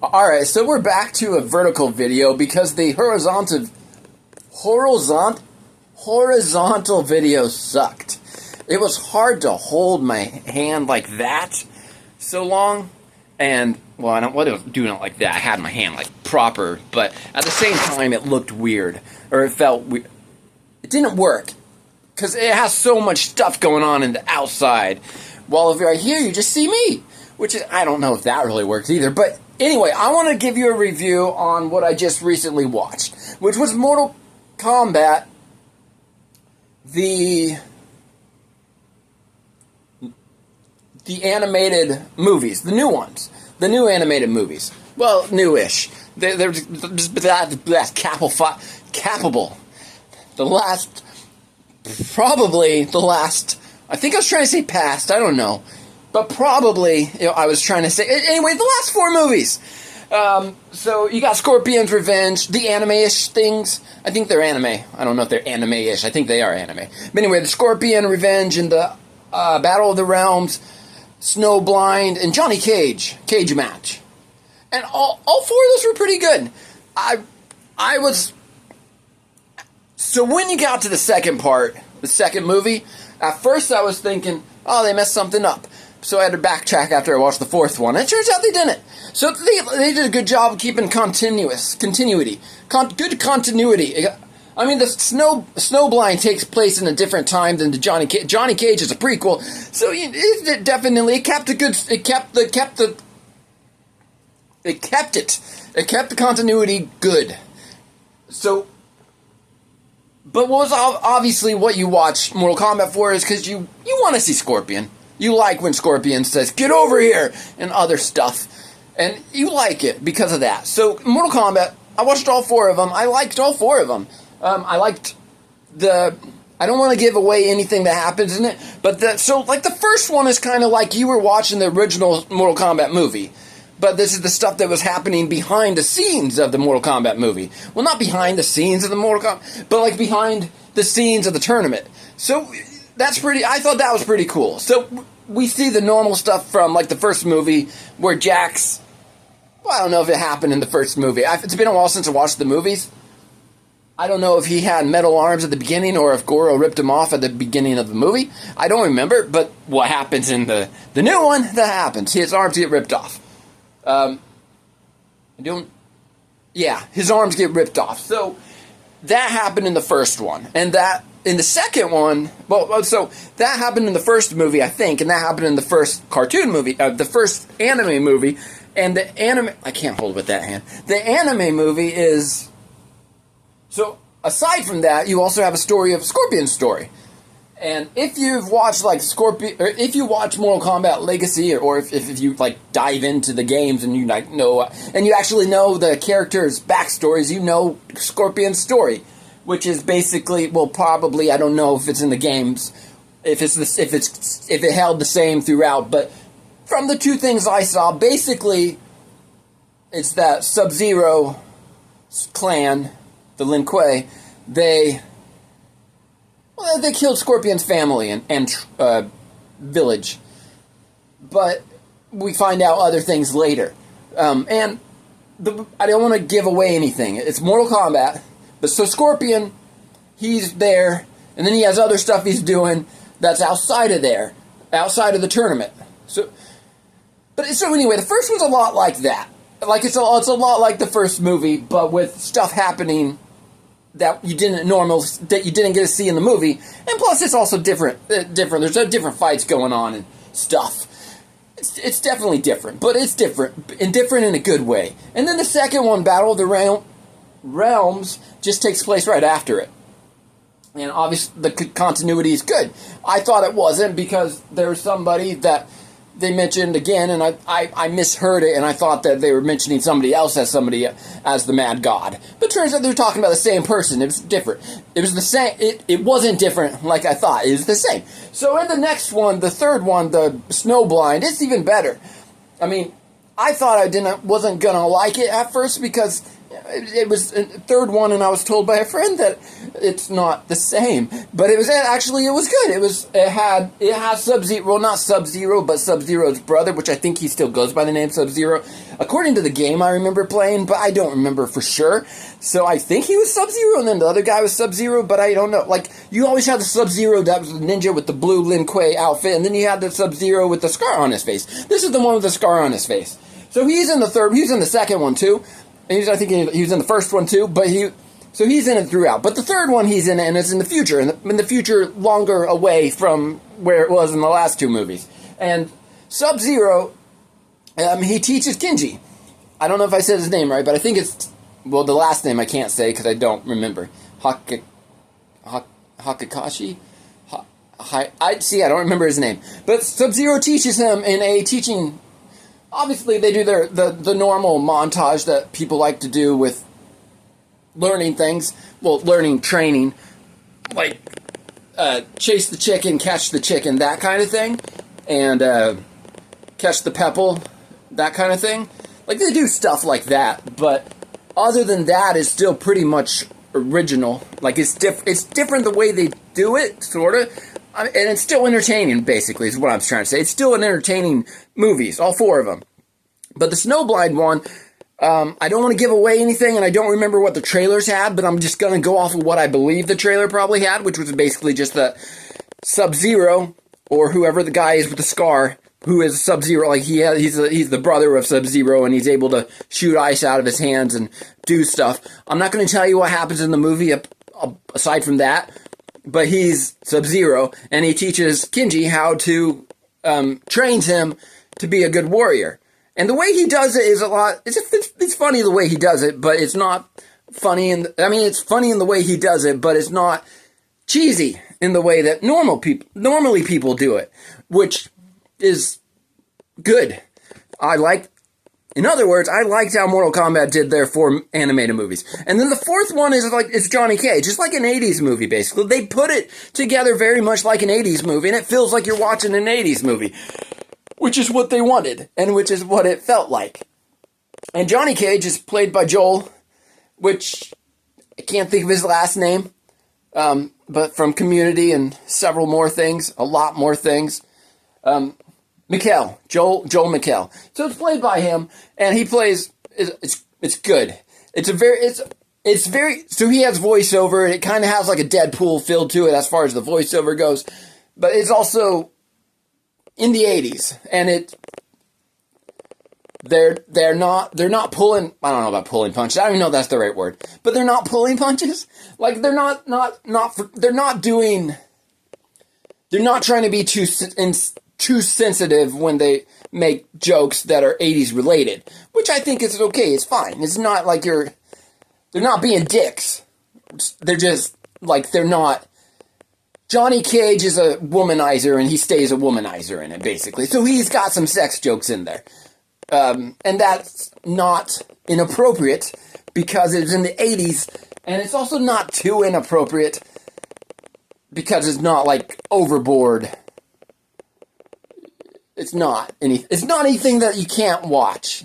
Alright, so we're back to a vertical video because the horizontal video sucked. It was hard to hold my hand like that so long, and, well, I wasn't doing it like that. I had my hand, like, proper, but at the same time, it looked weird, or it felt weird. It didn't work, because it has so much stuff going on in the outside, while if you're right here, you just see me, which is, I don't know if that really works either, but anyway, I want to give you a review on what I just recently watched, which was Mortal Kombat, the animated movies, the new ones, the new animated movies. Well, newish. They're just capable. Probably the last. I think I was trying to say past. I don't know. But probably, I was trying to say... Anyway, the last 4 movies. So, you got Scorpion's Revenge, the anime-ish things. I think they're anime. I don't know if they're anime-ish. I think they are anime. But anyway, the Scorpion Revenge and the Battle of the Realms, Snowblind, and Johnny Cage match. And all 4 of those were pretty good. I was... So, when you got to the second part, the second movie, at first I was thinking, oh, they messed something up. So I had to backtrack after I watched the 4th one. And it turns out they didn't. So they did a good job of keeping continuity. Good continuity. I mean, the Snowblind takes place in a different time than the Johnny Cage. Johnny Cage is a prequel. So it definitely kept the continuity good. So, but what was obviously what you watch Mortal Kombat for is because you want to see Scorpion. You like when Scorpion says, "Get over here," and other stuff. And you like it because of that. So, Mortal Kombat, I watched all 4 of them. I liked all 4 of them. I liked I don't want to give away anything that happens in it, but the first one is kind of like you were watching the original Mortal Kombat movie. But this is the stuff that was happening behind the scenes of the Mortal Kombat movie. Well, not behind the scenes of the Mortal Kombat, but like behind the scenes of the tournament. So, I thought that was pretty cool. So, we see the normal stuff from, like, the first movie, where Jax... Well, I don't know if it happened in the first movie. It's been a while since I watched the movies. I don't know if he had metal arms at the beginning, or if Goro ripped him off at the beginning of the movie. I don't remember, but what happens in the new one, that happens. His arms get ripped off. His arms get ripped off. So, that happened in the first one. And that... In the second one, so that happened in the first movie, I think, and that happened in the first cartoon movie, the first anime movie, and the anime, I can't hold it with that hand, the anime movie is, so aside from that, you also have a story of Scorpion's story, and if you've watched, like, Scorpion, or if you watch Mortal Kombat Legacy, or if you, like, dive into the games and you, like, know, and you actually know the characters' backstories, you know Scorpion's story. Which is basically, well, probably, I don't know if it's in the games, if it held the same throughout, but from the 2 things I saw, basically, it's that Sub-Zero clan, the Lin Kuei, they killed Scorpion's family and village, but we find out other things later, I don't want to give away anything. It's Mortal Kombat. But so Scorpion, he's there, and then he has other stuff he's doing that's outside of there, outside of the tournament. So anyway, the first one's a lot like that. Like it's a lot like the first movie, but with stuff happening that you didn't get to see in the movie, and plus it's also different. There's different fights going on and stuff. It's definitely different, but it's different in a good way. And then the second one, Battle of the Realms, just takes place right after it. And obviously the continuity is good. I thought it wasn't because there was somebody that they mentioned again, and I misheard it, and I thought that they were mentioning somebody else as the Mad God. But it turns out they were talking about the same person. It was different. It was the same. It wasn't different like I thought. It was the same. So in the next one, the third one, the Snowblind, it's even better. I mean, I thought I wasn't gonna like it at first because it was a third one, and I was told by a friend that it's not the same. But it was good. It has Sub-Zero, well, not Sub-Zero, but Sub-Zero's brother, which I think he still goes by the name Sub-Zero, according to the game I remember playing, but I don't remember for sure. So I think he was Sub-Zero, and then the other guy was Sub-Zero, but I don't know. Like, you always had the Sub-Zero that was the ninja with the blue Lin Kuei outfit, and then you had the Sub-Zero with the scar on his face. This is the one with the scar on his face. So he's in the second one too. I think he was in the first one too, so he's in it throughout. But the third one he's in it, and it's in the future, in the future longer away from where it was in the last two movies. And Sub-Zero, he teaches Kenji. I don't know if I said his name right, but I think it's, well, the last name I can't say because I don't remember. Hakakashi? I don't remember his name. But Sub-Zero teaches him in a teaching. Obviously, they do the normal montage that people like to do with learning things. Well, learning training. Like, chase the chicken, catch the chicken, that kind of thing. And catch the pepple, that kind of thing. Like, they do stuff like that. But other than that, it's still pretty much original. Like, it's different the way they do it, sort of. And it's still entertaining, basically, is what I'm trying to say. It's still an entertaining movies, all four of them. But the Snowblind one, I don't want to give away anything, and I don't remember what the trailers had, but I'm just going to go off of what I believe the trailer probably had, which was basically just the Sub-Zero, or whoever the guy is with the scar, who is Sub-Zero. Like, he's the brother of Sub-Zero, and he's able to shoot ice out of his hands and do stuff. I'm not going to tell you what happens in the movie aside from that. But he's Sub-Zero, and he teaches Kenji how to, trains him to be a good warrior. And the way he does it is it's funny the way he does it, but it's not funny it's funny in the way he does it, but it's not cheesy in the way that normally people do it, which is good. In other words, I liked how Mortal Kombat did their 4 animated movies. And then the fourth one is it's Johnny Cage, just like an 80s movie, basically. They put it together very much like an 80s movie, and it feels like you're watching an 80s movie, which is what they wanted, and which is what it felt like. And Johnny Cage is played by Joel, which I can't think of his last name, but from Community and several more things, a lot more things. Joel McHale. So it's played by him, and he plays. It's good. It's very. So he has voiceover, and it kind of has like a Deadpool feel to it as far as the voiceover goes, but it's also in the 80s, and they're not pulling. I don't know about pulling punches. I don't even know if that's the right word, but they're not pulling punches. Like they're not trying to be too sensitive when they make jokes that are 80s related, which I think is okay. It's fine. It's not like they're not being dicks. They're just like, they're not. Johnny Cage is a womanizer, and he stays a womanizer in it, basically. So he's got some sex jokes in there. And that's not inappropriate because it's in the 80s, and it's also not too inappropriate because it's not like overboard. It's not anything that you can't watch.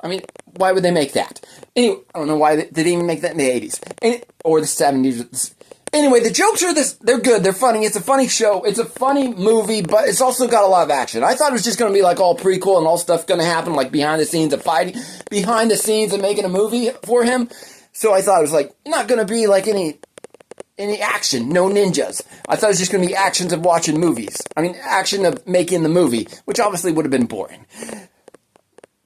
I mean, why would they make that? Anyway, I don't know why they didn't even make that in the 80s. Or the 70s. Anyway, the jokes are they're good, they're funny, it's a funny show, it's a funny movie, but it's also got a lot of action. I thought it was just going to be like all prequel and all stuff going to happen, like behind the scenes of fighting, behind the scenes of making a movie for him. So I thought it was like, not going to be like any action, no ninjas. I thought it was just going to be actions of watching movies. I mean, action of making the movie, which obviously would have been boring.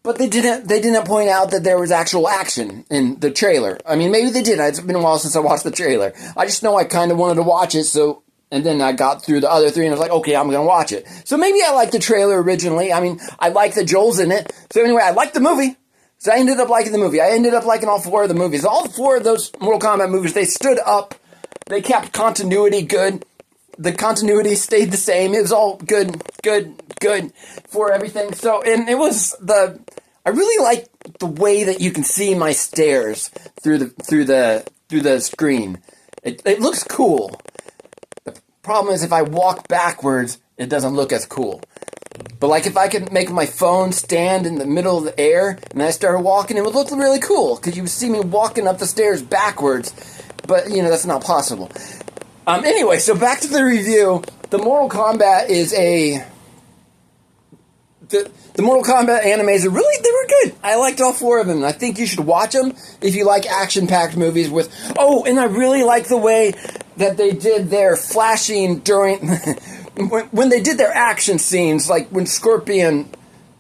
But they didn't point out that there was actual action in the trailer. I mean, maybe they did. It's been a while since I watched the trailer. I just know I kind of wanted to watch it, and then I got through the other three, and I was like, okay, I'm going to watch it. So maybe I liked the trailer originally. I mean, I like that Joel's in it. So anyway, I liked the movie. So I ended up liking the movie. I ended up liking all 4 of the movies. All 4 of those Mortal Kombat movies, they stood up. They kept continuity good. The continuity stayed the same. It was all good for everything. So, and it was I really like the way that you can see my stairs through the screen. It looks cool. The problem is if I walk backwards, it doesn't look as cool. But like if I could make my phone stand in the middle of the air and then I started walking, it would look really cool because you would see me walking up the stairs backwards. But, you know, that's not possible. Anyway, so back to the review. The Mortal Kombat is the Mortal Kombat animes they were good. I liked all 4 of them. I think you should watch them if you like action-packed movies with... Oh, and I really like the way that they did their flashing during... when they did their action scenes, like when Scorpion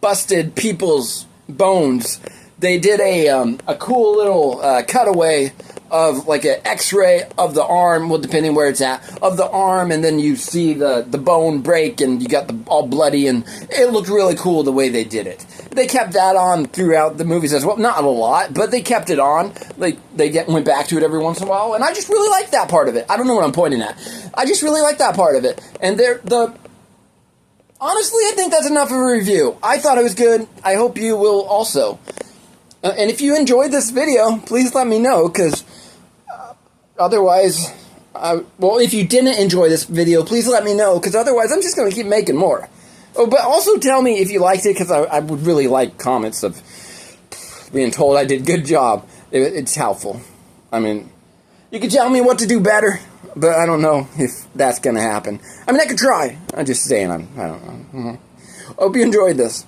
busted people's bones, they did a cool little cutaway of like an X-ray of the arm, well, depending where it's at, of the arm, and then you see the bone break, and you got the all bloody, and it looked really cool the way they did it. They kept that on throughout the movies as well. Not a lot, but they kept it on. Like they went back to it every once in a while, and I just really like that part of it. I don't know what I'm pointing at. I just really like that part of it. And honestly, I think that's enough of a review. I thought it was good. I hope you will also. And if you enjoyed this video, please let me know, because otherwise, well, if you didn't enjoy this video, please let me know, because otherwise I'm just going to keep making more. Oh, but also tell me if you liked it, because I would really like comments of being told I did a good job. It's helpful. I mean, you can tell me what to do better, but I don't know if that's going to happen. I mean, I could try. I'm just saying, I don't know. Hope you enjoyed this.